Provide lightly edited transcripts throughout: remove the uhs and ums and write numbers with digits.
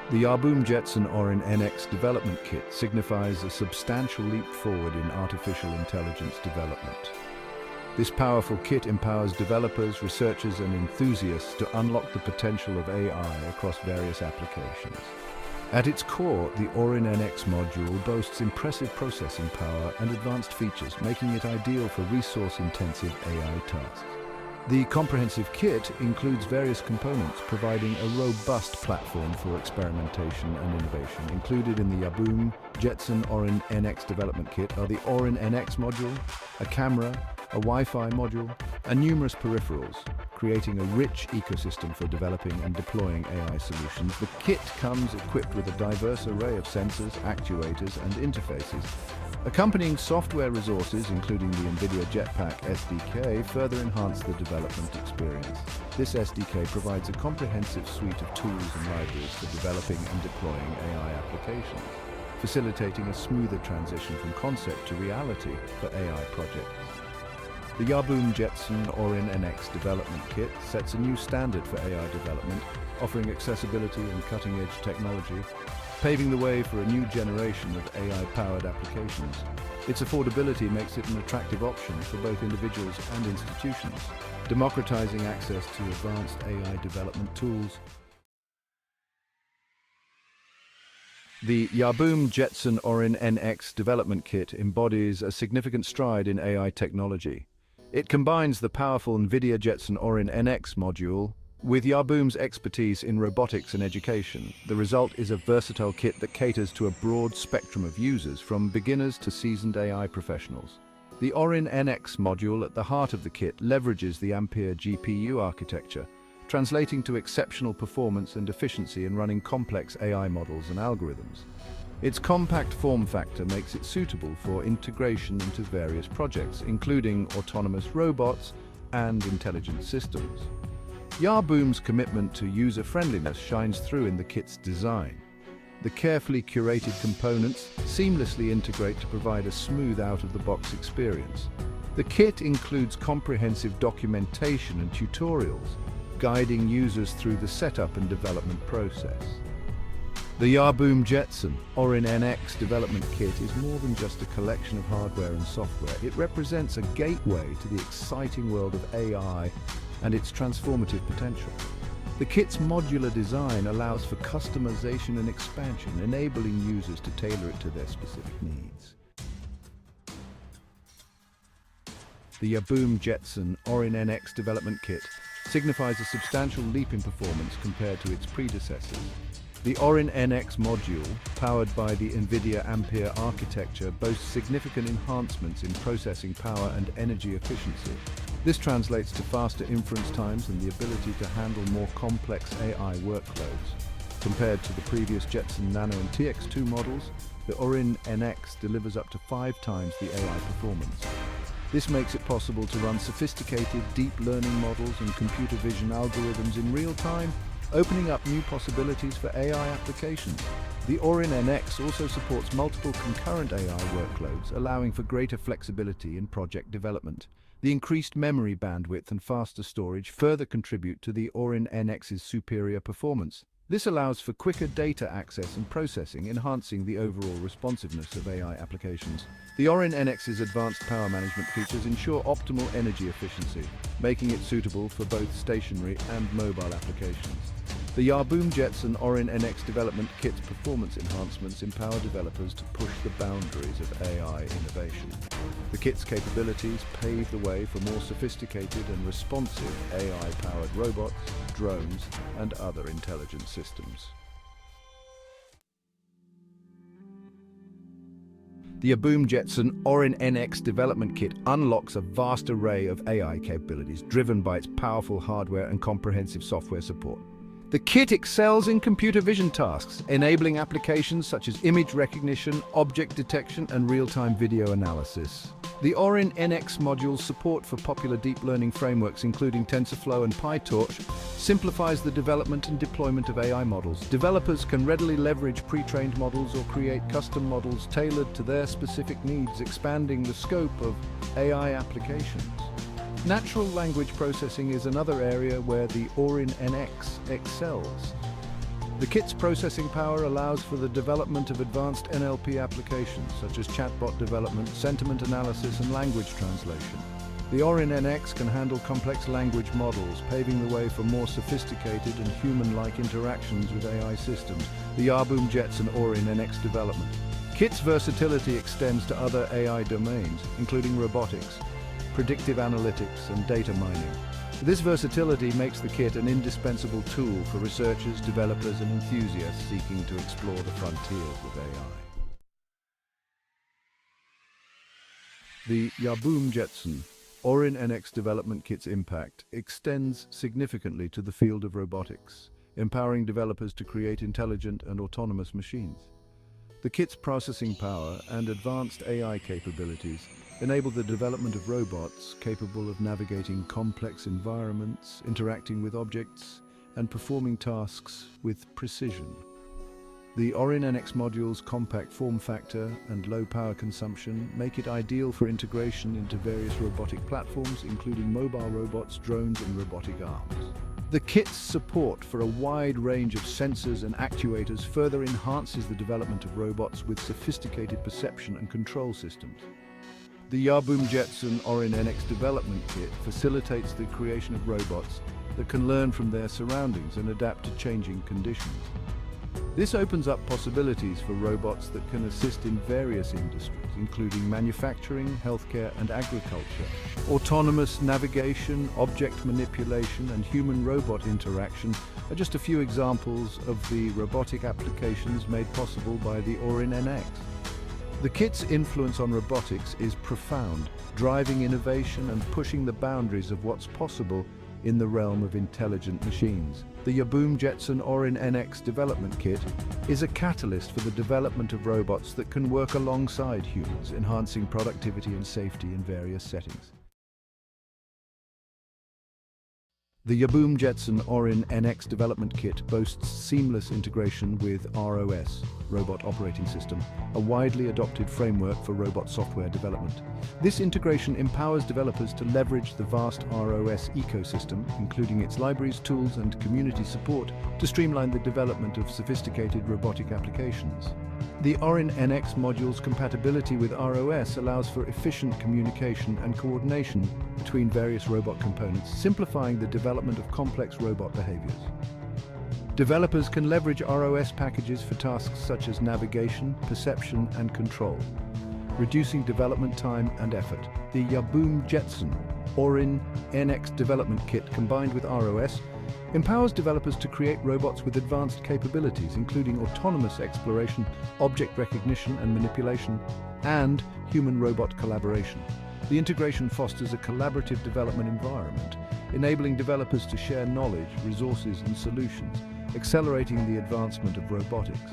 The Yahboom Jetson Orin NX development kit signifies a substantial leap forward in artificial intelligence development. This powerful kit empowers developers, researchers, and enthusiasts to unlock the potential of AI across various applications. At its core, the Orin NX module boasts impressive processing power and advanced features, making it ideal for resource-intensive AI tasks. The comprehensive kit includes various components, providing a robust platform for experimentation and innovation. Included in the Yahboom Jetson Orin NX development kit are the Orin NX module, a camera, a Wi-Fi module, and numerous peripherals, creating a rich ecosystem for developing and deploying AI solutions. The kit comes equipped with a diverse array of sensors, actuators, and interfaces. Accompanying software resources, including the NVIDIA Jetpack SDK, further enhance the development experience. This SDK provides a comprehensive suite of tools and libraries for developing and deploying AI applications, facilitating a smoother transition from concept to reality for AI projects. The Yahboom Jetson Orin NX development kit sets a new standard for AI development, offering accessibility and cutting-edge technology, paving the way for a new generation of AI-powered applications. Its affordability makes it an attractive option for both individuals and institutions, democratizing access to advanced AI development tools. The Yahboom Jetson Orin NX development kit embodies a significant stride in AI technology. It combines the powerful NVIDIA Jetson Orin NX module with Yahboom's expertise in robotics and education. The result is a versatile kit that caters to a broad spectrum of users, from beginners to seasoned AI professionals. The Orin NX module at the heart of the kit leverages the Ampere GPU architecture, translating to exceptional performance and efficiency in running complex AI models and algorithms. Its compact form factor makes it suitable for integration into various projects, including autonomous robots and intelligent systems. Yahboom's commitment to user-friendliness shines through in the kit's design. The carefully curated components seamlessly integrate to provide a smooth out-of-the-box experience. The kit includes comprehensive documentation and tutorials, guiding users through the setup and development process. The Yahboom Jetson Orin NX development kit is more than just a collection of hardware and software. It represents a gateway to the exciting world of AI and its transformative potential. The kit's modular design allows for customization and expansion, enabling users to tailor it to their specific needs. The Yahboom Jetson Orin NX development kit signifies a substantial leap in performance compared to its predecessors. The Orin NX module, powered by the NVIDIA Ampere architecture, boasts significant enhancements in processing power and energy efficiency. This translates to faster inference times and the ability to handle more complex AI workloads. Compared to the previous Jetson Nano and TX2 models, the Orin NX delivers up to 5 times the AI performance. This makes it possible to run sophisticated deep learning models and computer vision algorithms in real time, opening up new possibilities for AI applications. The Orin NX also supports multiple concurrent AI workloads, allowing for greater flexibility in project development. The increased memory bandwidth and faster storage further contribute to the Orin NX's superior performance. This allows for quicker data access and processing, enhancing the overall responsiveness of AI applications. The Orin NX's advanced power management features ensure optimal energy efficiency, making it suitable for both stationary and mobile applications. The Yahboom Jetson Orin NX development kit's performance enhancements empower developers to push the boundaries of AI innovation. The kit's capabilities pave the way for more sophisticated and responsive AI-powered robots, drones, and other intelligent systems. The Yahboom Jetson Orin NX development kit unlocks a vast array of AI capabilities driven by its powerful hardware and comprehensive software support. The kit excels in computer vision tasks, enabling applications such as image recognition, object detection, and real-time video analysis. The Orin NX module's support for popular deep learning frameworks, including TensorFlow and PyTorch, simplifies the development and deployment of AI models. Developers can readily leverage pre-trained models or create custom models tailored to their specific needs, expanding the scope of AI applications. Natural language processing is another area where the Orin NX excels. The kit's processing power allows for the development of advanced NLP applications such as chatbot development, sentiment analysis, and language translation. The Orin NX can handle complex language models, paving the way for more sophisticated and human-like interactions with AI systems. The Yahboom Jetson Orin NX development. Kit's versatility extends to other AI domains, including robotics, predictive analytics, and data mining. This versatility makes the kit an indispensable tool for researchers, developers, and enthusiasts seeking to explore the frontiers of AI. The Yahboom Jetson Orin NX development kit's impact extends significantly to the field of robotics, empowering developers to create intelligent and autonomous machines. The kit's processing power and advanced AI capabilities enable the development of robots capable of navigating complex environments, interacting with objects, and performing tasks with precision. The Orin NX module's compact form factor and low power consumption make it ideal for integration into various robotic platforms, including mobile robots, drones, and robotic arms. The kit's support for a wide range of sensors and actuators further enhances the development of robots with sophisticated perception and control systems. The Yahboom Jetson Orin NX development kit facilitates the creation of robots that can learn from their surroundings and adapt to changing conditions. This opens up possibilities for robots that can assist in various industries, including manufacturing, healthcare, and agriculture. Autonomous navigation, object manipulation, and human-robot interaction are just a few examples of the robotic applications made possible by the Orin NX. The kit's influence on robotics is profound, driving innovation and pushing the boundaries of what's possible in the realm of intelligent machines. The Yahboom Jetson Orin NX development kit is a catalyst for the development of robots that can work alongside humans, enhancing productivity and safety in various settings. The Yahboom Jetson Orin NX development kit boasts seamless integration with ROS, Robot Operating System, a widely adopted framework for robot software development. This integration empowers developers to leverage the vast ROS ecosystem, including its libraries, tools, and community support, to streamline the development of sophisticated robotic applications. The Orin NX module's compatibility with ROS allows for efficient communication and coordination between various robot components, simplifying the development of complex robot behaviors. Developers can leverage ROS packages for tasks such as navigation, perception, and control, reducing development time and effort. The Yahboom Jetson Orin NX development kit combined with ROS empowers developers to create robots with advanced capabilities, including autonomous exploration, object recognition and manipulation, and human-robot collaboration. The integration fosters a collaborative development environment, enabling developers to share knowledge, resources, and solutions, accelerating the advancement of robotics.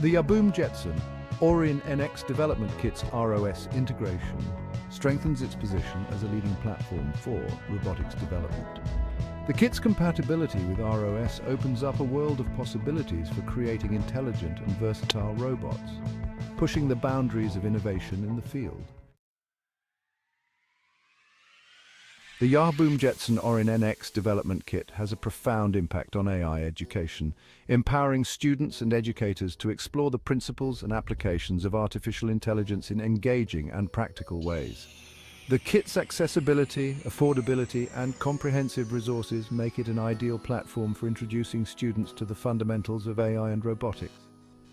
The Yahboom Jetson Orin NX development kit's ROS integration strengthens its position as a leading platform for robotics development. The kit's compatibility with ROS opens up a world of possibilities for creating intelligent and versatile robots, pushing the boundaries of innovation in the field. The Yahboom Jetson Orin NX development kit has a profound impact on AI education, empowering students and educators to explore the principles and applications of artificial intelligence in engaging and practical ways. The kit's accessibility, affordability, and comprehensive resources make it an ideal platform for introducing students to the fundamentals of AI and robotics.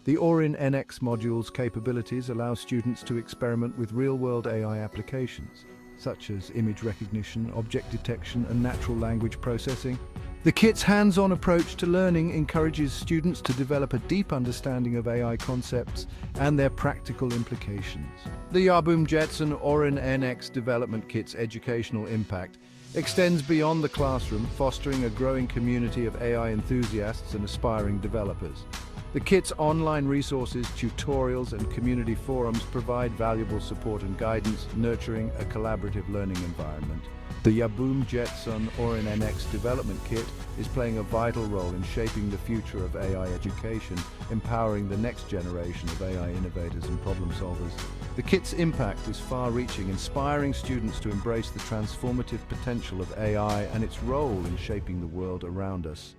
The Orin NX module's capabilities allow students to experiment with real-world AI applications, such as image recognition, object detection, and natural language processing. The kit's hands-on approach to learning encourages students to develop a deep understanding of AI concepts and their practical implications. The Yahboom Jetson Orin NX development kit's educational impact extends beyond the classroom, fostering a growing community of AI enthusiasts and aspiring developers. The kit's online resources, tutorials, and community forums provide valuable support and guidance, nurturing a collaborative learning environment. The Yahboom Jetson Orin NX development kit is playing a vital role in shaping the future of AI education, empowering the next generation of AI innovators and problem solvers. The kit's impact is far-reaching, inspiring students to embrace the transformative potential of AI and its role in shaping the world around us.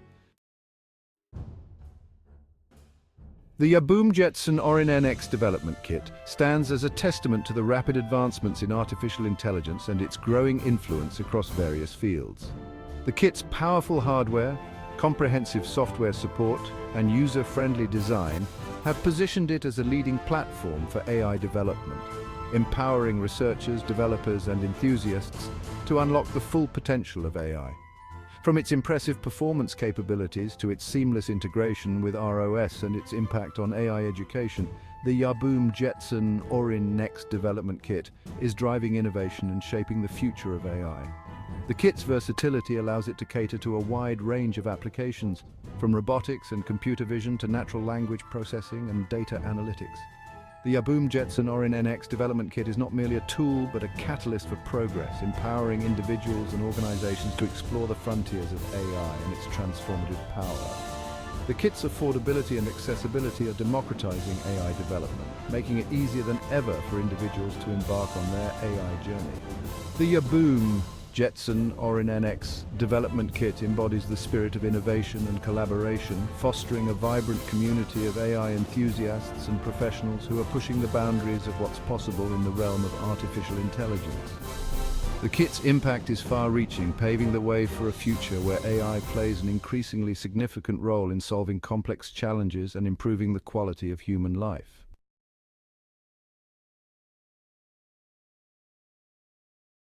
The Yahboom Jetson Orin NX development kit stands as a testament to the rapid advancements in artificial intelligence and its growing influence across various fields. The kit's powerful hardware, comprehensive software support, and user-friendly design have positioned it as a leading platform for AI development, empowering researchers, developers, and enthusiasts to unlock the full potential of AI. From its impressive performance capabilities to its seamless integration with ROS and its impact on AI education, the Yahboom Jetson Orin NX development kit is driving innovation and shaping the future of AI. The kit's versatility allows it to cater to a wide range of applications, from robotics and computer vision to natural language processing and data analytics. The Yahboom Jetson Orin NX development kit is not merely a tool, but a catalyst for progress, empowering individuals and organizations to explore the frontiers of AI and its transformative power. The kit's affordability and accessibility are democratizing AI development, making it easier than ever for individuals to embark on their AI journey. The Yahboom Jetson Orin NX development kit embodies the spirit of innovation and collaboration, fostering a vibrant community of AI enthusiasts and professionals who are pushing the boundaries of what's possible in the realm of artificial intelligence. The kit's impact is far-reaching, paving the way for a future where AI plays an increasingly significant role in solving complex challenges and improving the quality of human life.